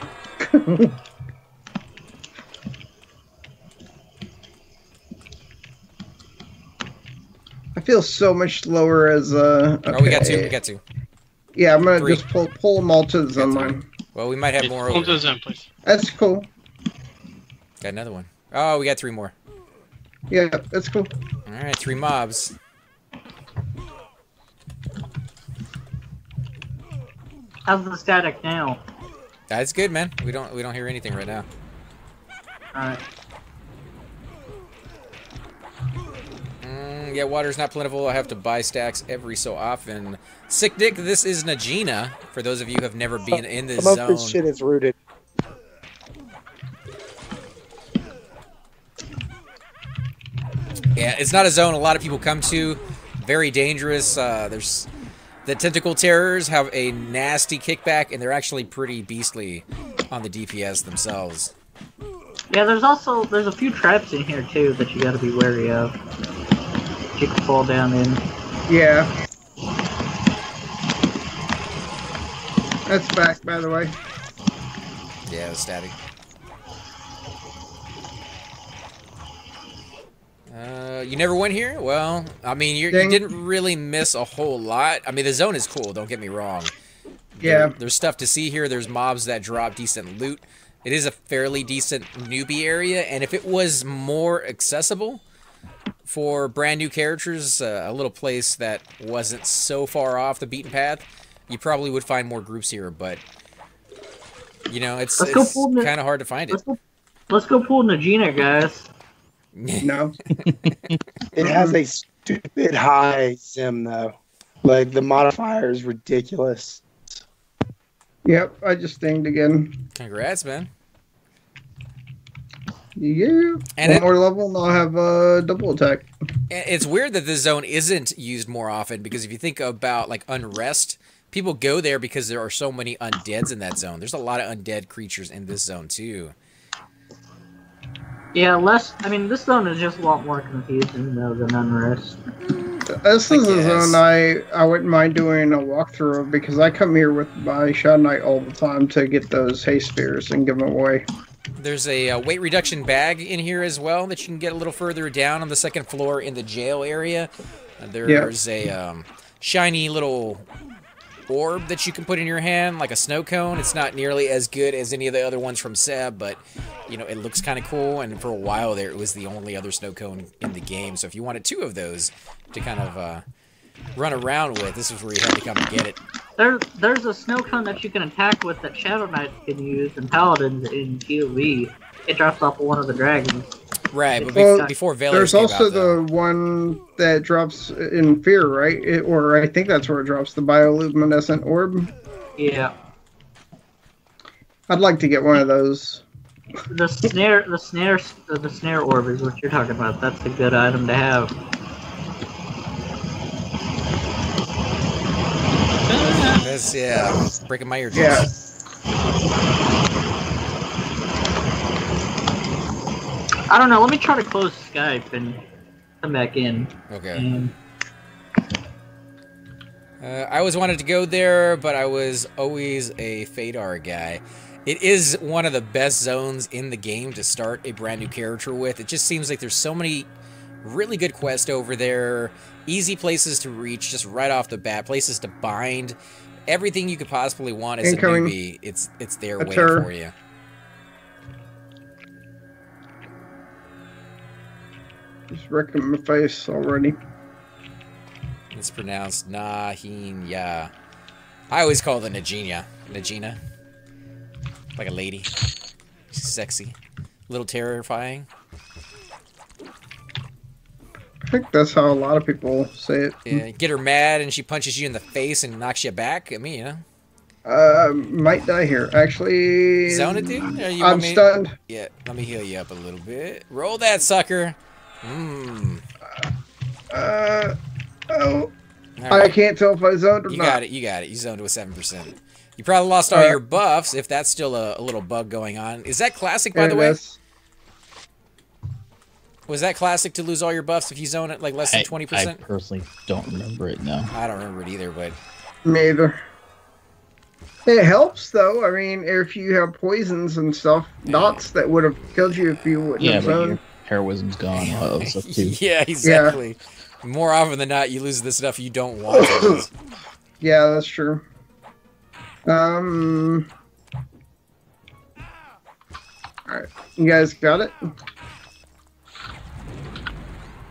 I feel so much slower as okay. Oh, we got two. We got two. Yeah, I'm gonna 3. just pull them all to the zone line. Well, we might have more Pull over. to the zone, please. That's cool. Got another one. Oh, we got 3 more. Yeah, that's cool. Alright, 3 mobs. How's the static now? That's good, man. We don't hear anything right now. Alright. Yeah, water's not plentiful. I have to buy stacks every so often. Sick Dick, this is Najena. For those of you who have never been in this Some zone. of this shit is rooted. Yeah, it's not a zone a lot of people come to. Very dangerous. There's the tentacle terrors have a nasty kickback, and they're actually pretty beastly on the DPS themselves. Yeah, there's a few traps in here too that you gotta be wary of. You can fall down in. Yeah. That's back, by the way. Yeah, it was static. You never went here? Well, I mean, you didn't really miss a whole lot. I mean, the zone is cool, don't get me wrong. Yeah. There's stuff to see here. There's mobs that drop decent loot. It is a fairly decent newbie area, and if it was more accessible for brand new characters, a little place that wasn't so far off the beaten path, you probably would find more groups here, but, you know, it's kind of hard to find it. Let's go pull Najena, guys. No. It has a stupid high sim though. Like, the modifier is ridiculous. Yep, I just dinged again. Congrats, man. Yeah. And One more level and I'll have a double attack. It's weird that this zone isn't used more often, because if you think about, like, Unrest, people go there because there are so many undeads in that zone. There's a lot of undead creatures in this zone, too. Yeah, I mean, this zone is just a lot more confusing, though, than Unrest. This is a zone I wouldn't mind doing a walkthrough of, because I come here with my Shadow Knight all the time to get those haste spears and give them away. There's a weight reduction bag in here as well that you can get a little further down on the second floor in the jail area. There's a shiny little orb that you can put in your hand, like a snow cone. It's not nearly as good as any of the other ones from Seb, but you know, it looks kind of cool. And for a while there, it was the only other snow cone in the game. So if you wanted 2 of those to kind of run around with, this is where you had to come and get it. There's a snow cone that you can attack with that Shadow Knights can use and Paladins in PoE. It drops off of one of the dragons. Right, but before Veilers there's came also out, though. the one that drops in Fear, right? Or I think that's where it drops, the bioluminescent orb. Yeah. I'd like to get one of those. The snare orb is what you're talking about. That's a good item to have. That's, breaking my eardrums. Yeah. I don't know. Let me try to close Skype and come back in. Okay. I always wanted to go there, but I was always a Fadar guy. It is one of the best zones in the game to start a brand new character with. It just seems like there's so many really good quests over there, easy places to reach just right off the bat, places to bind. Everything you could possibly want as a newbie, it's there waiting for you. Just wrecking my face already. It's pronounced Najena. I always call it Najena. Najena. Like a lady. She's sexy. A little terrifying. I think that's how a lot of people say it. Yeah, get her mad and she punches you in the face and knocks you back. I mean, you know. Might die here. Actually... Zone it, dude? I'm stunned. Yeah, let me heal you up a little bit. Roll that sucker. Mmm. Oh. Right. I can't tell if I zoned or not. You got it, you got it. You zoned with 7%. You probably lost all your buffs, if that's still a little bug going on. Is that classic, by the way? Was that classic to lose all your buffs if you zone it like less than 20%? I personally don't remember it, no. I don't remember it either, but... Me either. It helps, though. I mean, if you have poisons and stuff, dots that would have killed you if you wouldn't have zoned. Your heroism's gone, a lot of stuff too. Yeah, exactly. Yeah. More often than not, you lose the stuff you don't want to lose. Yeah, that's true. Alright. You guys got it?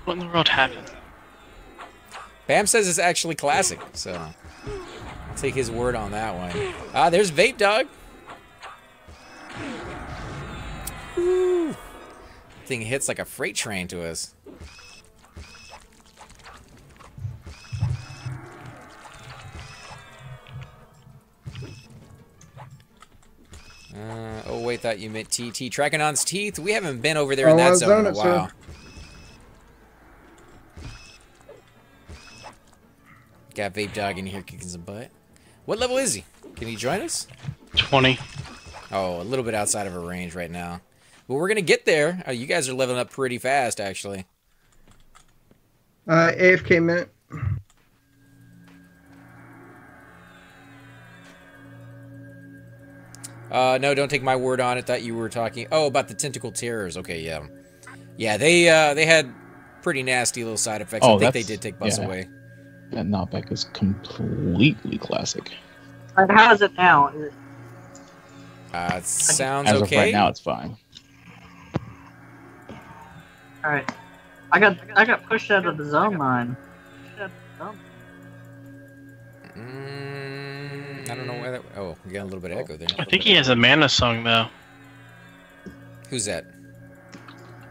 What in the world happened? Bam says it's actually classic, so I'll take his word on that one. Ah, there's Vape Dog. Woo. Thing hits like a freight train to us. Oh wait, thought you meant TT. Trakanon's Teeth. We haven't been over there in that zone in a while. Got Vape Dog in here kicking some butt. What level is he? Can he join us? 20. Oh, a little bit outside of our range right now. But we're gonna get there. You guys are leveling up pretty fast, actually. AFK minute. No, don't take my word on it. Thought you were talking. Oh, about the tentacle terrors. Okay, yeah, yeah. They had pretty nasty little side effects. I think they did take buffs away. That knockback is completely classic. And how is it now? It sounds As okay. of right now, it's fine. All right, I got pushed out of the zone line. I don't know why that... Oh, we got a little bit of echo there. I think he has a mana song, though. Who's that?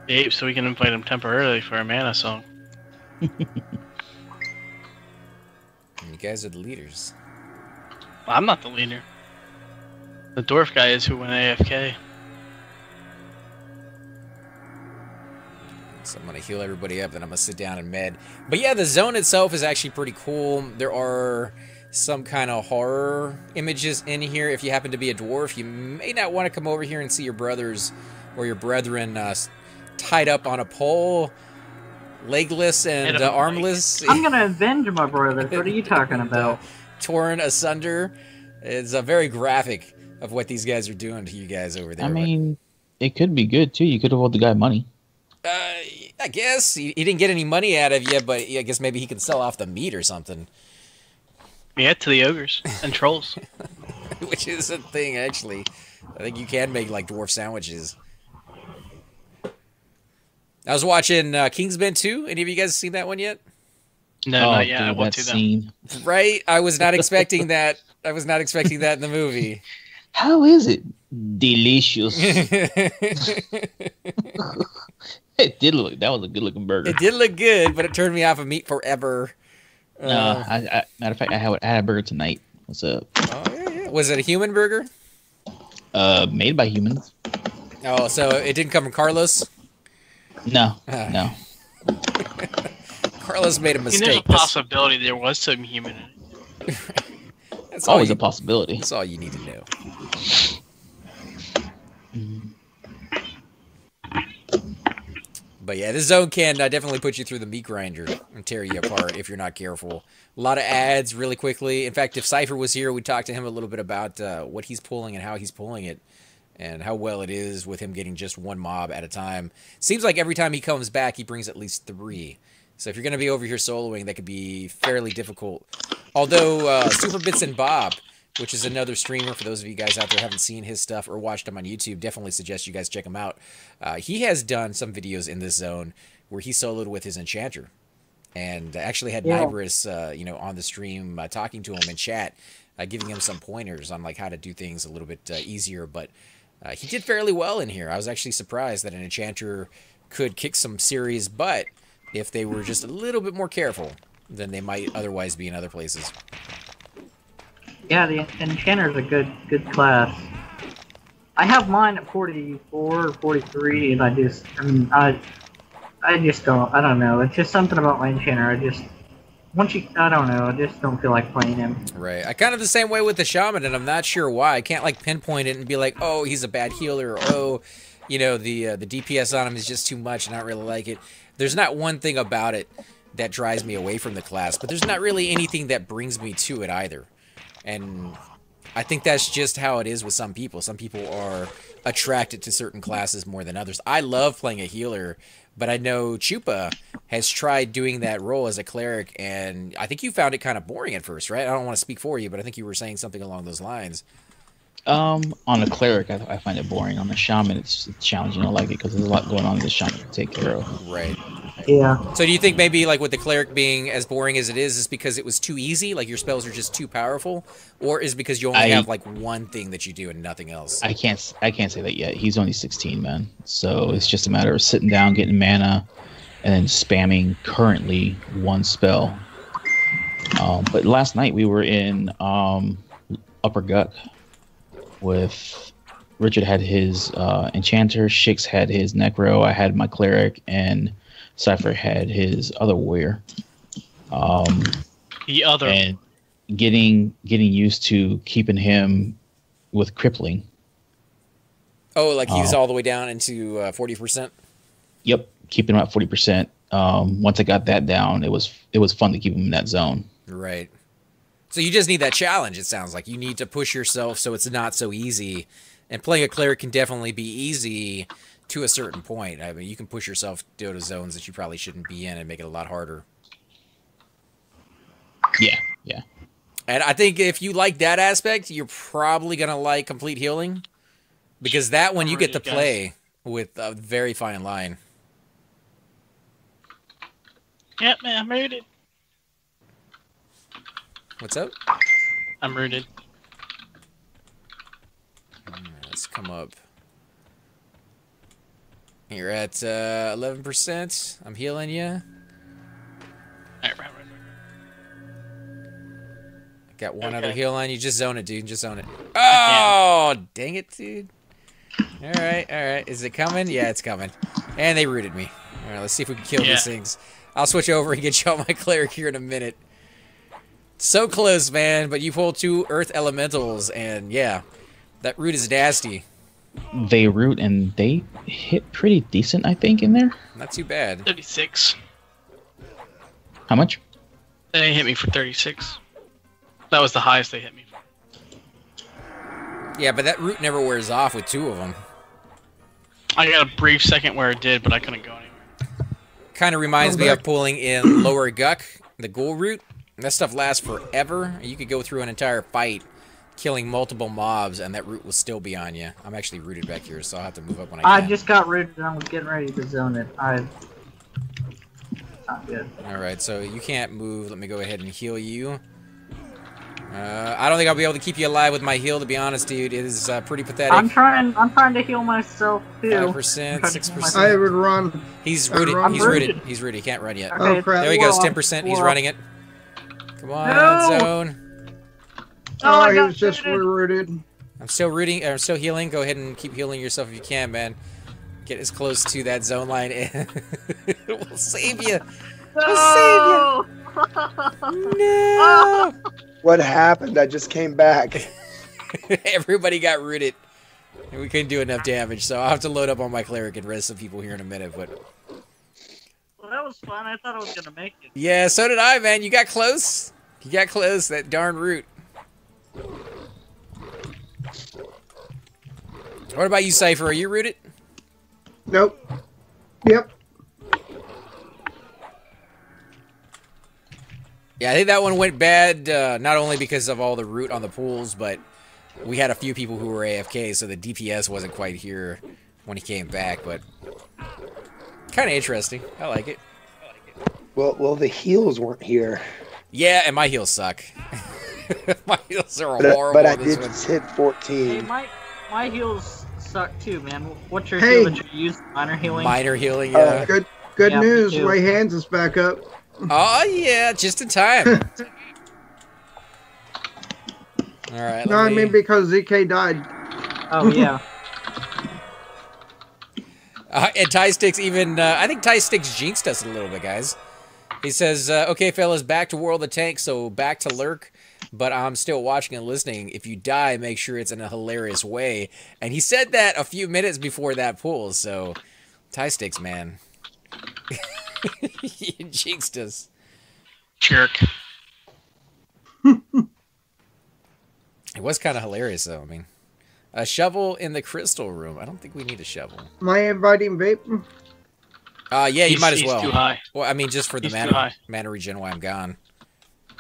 The ape, so we can invite him temporarily for a mana song. Let me guys are the leaders. Well, I'm not the leader. The dwarf guy is who went AFK. So I'm gonna heal everybody up, then I'm gonna sit down and med. But yeah, the zone itself is actually pretty cool. There are some kind of horror images in here. If you happen to be a dwarf, you may not want to come over here and see your brothers or your brethren tied up on a pole, legless and armless. I'm gonna avenge my brothers. What are you talking about? Torn asunder. It's a very graphic of what these guys are doing to you guys over there. I mean, it could be good too. You could have owed the guy money. I guess he didn't get any money out of you, but I guess maybe he can sell off the meat or something. Yeah, to the ogres and trolls. Which is a thing, actually. I think you can make, like, dwarf sandwiches. I was watching Kingsman 2. Any of you guys seen that one yet? No, not yet. Dude, I want that to, though. scene. Right? I was not expecting that. I was not expecting that in the movie. How is it? Delicious. It did look. That was a good looking burger. It did look good, but it turned me off of meat forever. Matter of fact, I had a burger tonight. What's up? Oh yeah. Was it a human burger? Made by humans. Oh, so it didn't come from Carlos? No, no. Carlos made a mistake. There's a possibility there was some human in it. That's always a possibility. That's all you need to know. But yeah, this zone can definitely put you through the meat grinder and tear you apart if you're not careful. A lot of ads really quickly. In fact, if Cypher was here, we'd talk to him a little bit about what he's pulling and how he's pulling it and how well it is with him getting just one mob at a time. Seems like every time he comes back, he brings at least 3. So if you're going to be over here soloing, that could be fairly difficult. Although Super Bits and Bob, which is another streamer, for those of you guys out there who haven't seen his stuff or watched him on YouTube, definitely suggest you guys check him out. He has done some videos in this zone where he soloed with his enchanter. And actually had Nibris, on the stream talking to him in chat, giving him some pointers on like how to do things a little bit easier. But he did fairly well in here. I was actually surprised that an enchanter could kick some serious butt if they were just a little bit more careful than they might otherwise be in other places. Yeah, the Enchanter's a good class. I have mine at 44 or 43, and I just don't know. It's just something about my Enchanter. I just don't feel like playing him. Right. I kind of the same way with the Shaman, and I'm not sure why. I can't like pinpoint it and be like, oh, he's a bad healer, or oh, the DPS on him is just too much, and I don't really like it. There's not one thing about it that drives me away from the class, but there's not really anything that brings me to it either. And I think that's just how it is with some people. Some people are attracted to certain classes more than others. I love playing a healer, but I know Chupa has tried doing that role as a cleric, and I think you found it kind of boring at first, right? I don't want to speak for you, but I think you were saying something along those lines. On a cleric, I find it boring. On the shaman, it's challenging. I like it because there's a lot going on in the shaman to take care of. Right. Yeah. So do you think maybe like with the cleric being as boring as it is because it was too easy, like your spells are just too powerful, or is it because you only have like one thing that you do and nothing else? I can't say that yet. He's only 16, man. So it's just a matter of sitting down, getting mana, and then spamming currently one spell. But last night we were in Upper Gut with Richard had his enchanter, Shix had his necro, I had my cleric, and Cypher had his other warrior. And getting used to keeping him with crippling. Oh, like he was all the way down into 40%? Yep, keeping him at 40%. Once I got that down, it was fun to keep him in that zone. Right. So you just need that challenge, it sounds like. You need to push yourself so it's not so easy. And playing a cleric can definitely be easy to a certain point. I mean, you can push yourself to zones that you probably shouldn't be in and make it a lot harder. Yeah, yeah. And I think if you like that aspect, you're probably going to like complete healing. Because that one you get to play with a very fine line. Yeah, man, I'm rooted. What's up? I'm rooted. Let's come up. You're at 11%. I'm healing you. Right. Got one other heal on you. Just zone it, dude. Just zone it. Oh, dang it, dude. All right. Is it coming? Yeah, it's coming. And they rooted me. All right, let's see if we can kill these things. I'll switch over and get you on my cleric here in a minute. So close, man. But you pulled 2 earth elementals, and yeah, that root is nasty. They root and they hit pretty decent, I think, in there. Not too bad. 36. How much? They hit me for 36. That was the highest they hit me for. Yeah, but that root never wears off with 2 of them. I got a brief second where it did, but I couldn't go anywhere. Kind of reminds me of pulling in Lower Guck, the ghoul root. That stuff lasts forever. You could go through an entire fight killing multiple mobs, and that root will still be on you. I'm actually rooted back here, so I'll have to move up when I can. I just got rooted and I was getting ready to zone it. Not good. Alright, so you can't move. Let me go ahead and heal you. I don't think I'll be able to keep you alive with my heal, to be honest, dude. It is pretty pathetic. I'm trying to heal myself too. 5%, 6%. I would run. He's rooted. He's rooted. He's rooted. He can't run yet. Okay, Oh, crap. There he goes. 10%. He's running it. Come on, No! zone. Oh, he was just rooted. I'm still rooting. I'm still healing. Go ahead and keep healing yourself if you can, man. Get as close to that zone line. We'll save you. We'll save you. No. What happened? I just came back. Everybody got rooted. And we couldn't do enough damage, so I'll have to load up on my cleric and res some people here in a minute. But Well, that was fun. I thought I was gonna make it. yeah, so did I, man. You got close. You got close. That darn root. What about you, Cypher? Are you rooted? Nope. Yep. Yeah, I think that one went bad, not only because of all the root on the pools, but we had a few people who were AFK, so the DPS wasn't quite here when he came back, but kind of interesting. I like it. Well, the heals weren't here. Yeah, and my heals suck. My heals are But, horrible. but I on this did one. just hit 14. Hey, my heals suck too, man. What's your Hey. heal that you use? Minor healing? Minor healing, yeah. Good Yeah, me news. too. Ray Hands is back up. Oh, yeah, just in time. All right, No, I mean because ZK died. Oh, yeah. And Ty Sticks even, I think Ty Sticks jinxed us a little bit, guys. He says, okay, fellas, back to World of Tanks, so back to Lurk, but I'm still watching and listening. If you die, make sure it's in a hilarious way. And he said that a few minutes before that pull, so Ty Sticks, man. He jinxed us. Jerk. It was kind of hilarious, though. I mean, a shovel in the crystal room. I don't think we need a shovel. Am I inviting Vape? Yeah, you might as well. He's too high. Well, I mean, just for the He's too high. mana regen while I'm gone.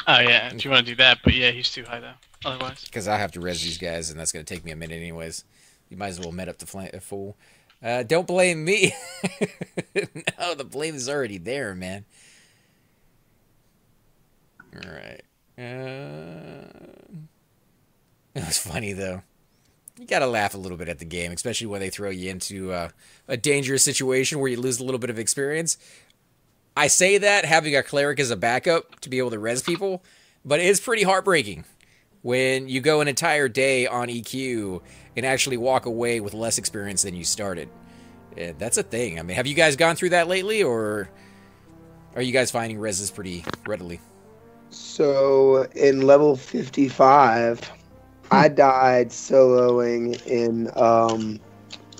Oh, yeah, if you want to do that, but yeah, he's too high, though, otherwise. Because I have to res these guys, and that's going to take me a minute anyways. You might as well met up the fool. Don't blame me. No, the blame is already there, man. All right. It was funny, though. You got to laugh a little bit at the game, especially when they throw you into a dangerous situation where you lose a little bit of experience. I say that having a cleric as a backup to be able to res people, but it's pretty heartbreaking when you go an entire day on EQ and actually walk away with less experience than you started. And that's a thing. I mean, have you guys gone through that lately, or are you guys finding reses pretty readily? So in level 55, I died soloing in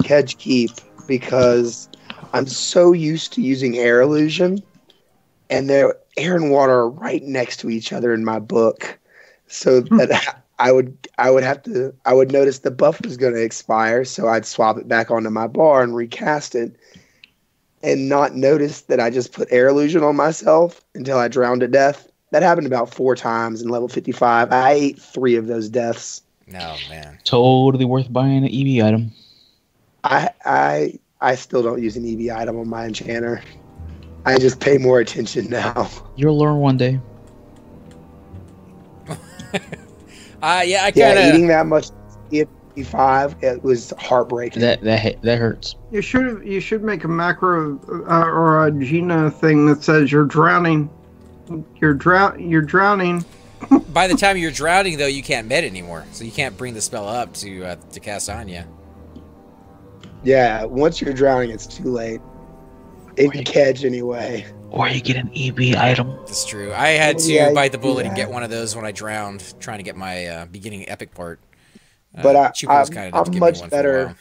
Kedge Keep because I'm so used to using air illusion, and air and water are right next to each other in my book, so that I would notice the buff was going to expire, so I'd swap it back onto my bar and recast it, and not notice that I just put air illusion on myself until I drowned to death. That happened about 4 times in level 55. I ate 3 of those deaths. No, man. Totally worth buying an EV item. I still don't use an EV item on my enchanter. I just pay more attention now. You'll learn one day. Yeah, I kind of... eating that much at 55, it was heartbreaking. That hurts. You should make a macro or a Gina thing that says you're drowning. You're drowning. By the time you're drowning, though, you can't med anymore, so you can't bring the spell up to cast on you. Yeah, once you're drowning, it's too late. In Kedge, anyway. Or you get an EB item. That's true. I had to bite the bullet and get one of those when I drowned, trying to get my beginning epic part. But I'm much better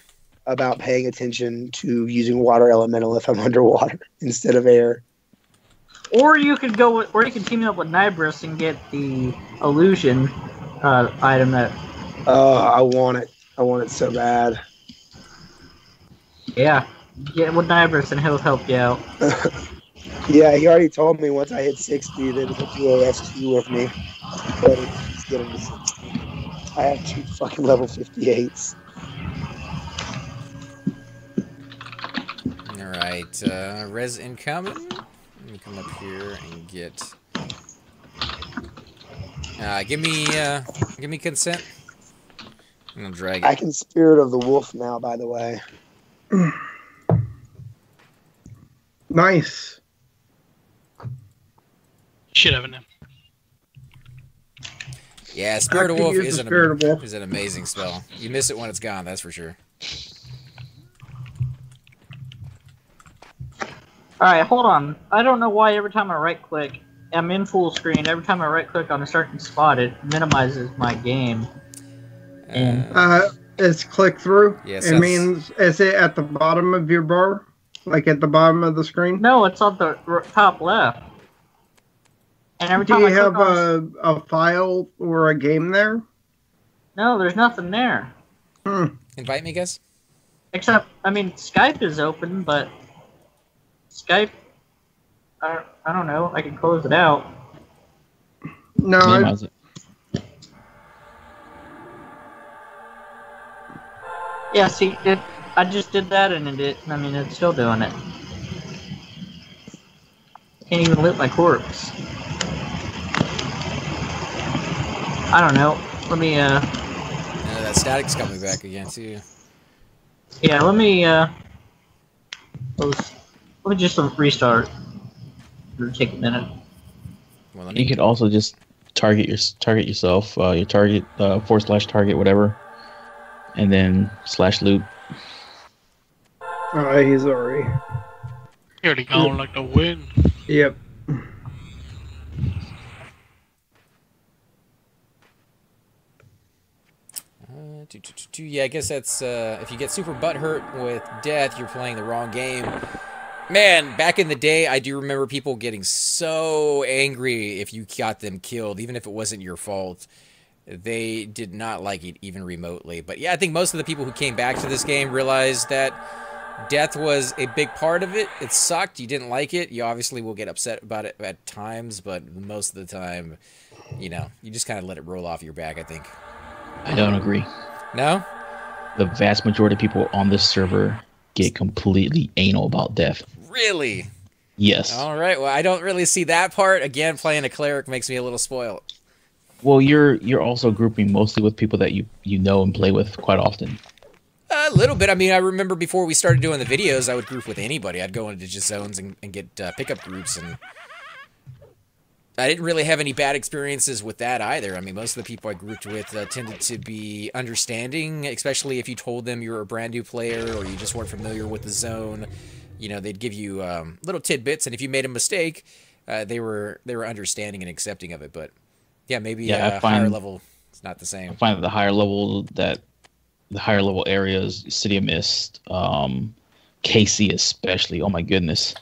about paying attention to using water elemental if I'm underwater instead of air. Or you could go with, or you can team up with Nibris and get the illusion item that. I want it. I want it so bad. Yeah, get with Nibris and he'll help you out. Yeah, he already told me once I hit 60 that he'll do a S2 with me. But he's getting to 60. I have 2 fucking level 58s. Alright, res incoming. Let me come up here and get... give me consent. I'm gonna drag it. I can Spirit of the Wolf now, by the way. Nice. Should have it now. Yeah, Spirit of Wolf is an amazing spell. You miss it when it's gone, that's for sure. Alright, hold on. I don't know why every time I right-click, I'm in full screen. Every time I right-click on a certain spot, it minimizes my game. It's click through. Yes, it means, is it at the bottom of your bar? Like at the bottom of the screen? No, it's on the top left. And every Do time you I have click a file or a game there? No, there's nothing there. Invite me, guys? Except, I mean, Skype is open, but Skype, I don't know. I can close it out. No. Yeah, see, I just did that and it's still doing it. Can't even loot my corpse. I don't know. Let me, that static's coming back again, too. Yeah, let me just restart. It'll take a minute. Well, you could also just target yourself, your target, /target, whatever, and then /loop. Alright, he's already. He already gone like the wind. Yep. Yeah, I guess that's, if you get super butthurt with death, you're playing the wrong game. Man, back in the day, I do remember people getting so angry if you got them killed, even if it wasn't your fault. They did not like it even remotely. But yeah, I think most of the people who came back to this game realized that death was a big part of it. It sucked. You didn't like it. You obviously will get upset about it at times, but most of the time, you know, you just kind of let it roll off your back, I think. I don't agree. No? The vast majority of people on this server get completely anal about death. Really? Yes. All right. Well, I don't really see that part. Again, playing a cleric makes me a little spoiled. Well, you're also grouping mostly with people that you know and play with quite often. A little bit. I mean, I remember before we started doing the videos, I would group with anybody. I'd go into just zones and get pickup groups, and I didn't really have any bad experiences with that either. I mean, most of the people I grouped with tended to be understanding, especially if you told them you were a brand new player or you just weren't familiar with the zone. You know, they'd give you little tidbits, and if you made a mistake, they were understanding and accepting of it. But yeah, maybe higher level, it's not the same. I find that the higher level areas, City of Mist, KC especially. Oh my goodness.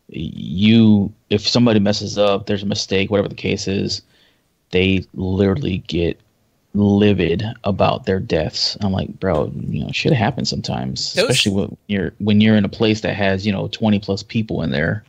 If somebody messes up, there's a mistake, whatever the case is, they literally get livid about their deaths. I'm like, bro, you know, shit happens sometimes, especially when you're in a place that has 20 plus people in there.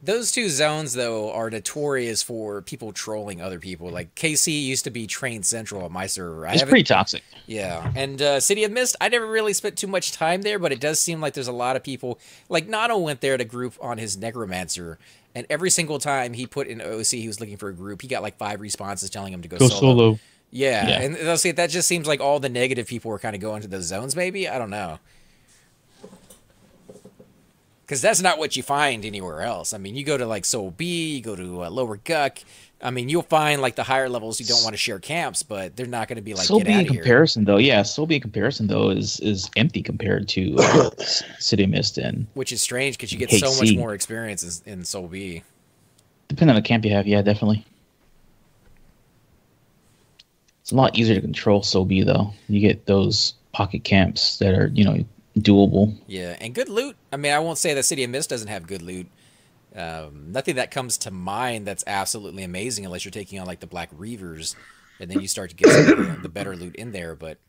Those two zones, though, are notorious for people trolling other people. Like, KC used to be Train Central on my server. It's pretty toxic. Yeah, and City of Mist, I never really spent too much time there, but it does seem like there's a lot of people. Like, Nano went there to group on his Necromancer, and every single time he put in OC he was looking for a group, he got like 5 responses telling him to go solo. Yeah, and they'll see, that just seems like all the negative people were kind of going to those zones, maybe? I don't know. Because that's not what you find anywhere else. I mean, you go to like Soul B, you go to Lower Guck. I mean, you'll find like the higher levels you don't want to share camps, but they're not going to be like, Soul get B out in of here. comparison, though, Soul B in comparison though is empty compared to City of Mist and which is strange because you get HC. so much more experience in Soul B. Depending on the camp you have, yeah, definitely. It's a lot easier to control Soul B though. You get those pocket camps that are, doable. Yeah, and good loot. I mean, I won't say that City of Mist doesn't have good loot. Nothing that comes to mind that's absolutely amazing unless you're taking on like the Black Reavers, and then you start to get some of the better loot in there. But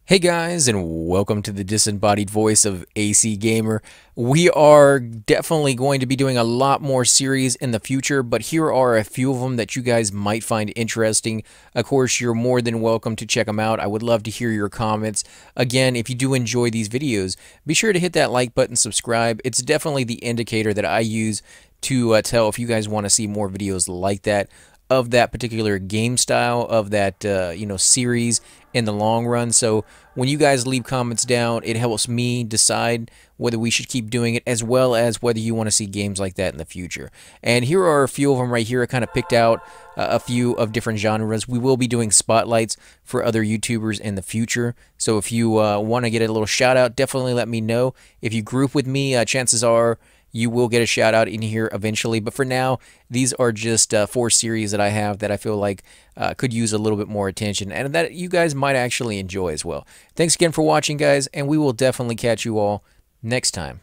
hey guys, and welcome to the disembodied voice of AC Gamer. We are definitely going to be doing a lot more series in the future, but here are a few of them that you guys might find interesting. Of course, you're more than welcome to check them out. I would love to hear your comments. Again, if you do enjoy these videos, be sure to hit that like button, subscribe. It's definitely the indicator that I use to tell if you guys want to see more videos like that, of that particular game style, of that series in the long run. So when you guys leave comments down, it helps me decide whether we should keep doing it, as well as whether you want to see games like that in the future. And here are a few of them right here. I kind of picked out a few of different genres. We will be doing spotlights for other YouTubers in the future. So if you want to get a little shout out, definitely let me know. If you group with me, chances are you will get a shout out in here eventually. But for now, these are just 4 series that I have that I feel like could use a little bit more attention and that you guys might actually enjoy as well. Thanks again for watching, guys, and we will definitely catch you all next time.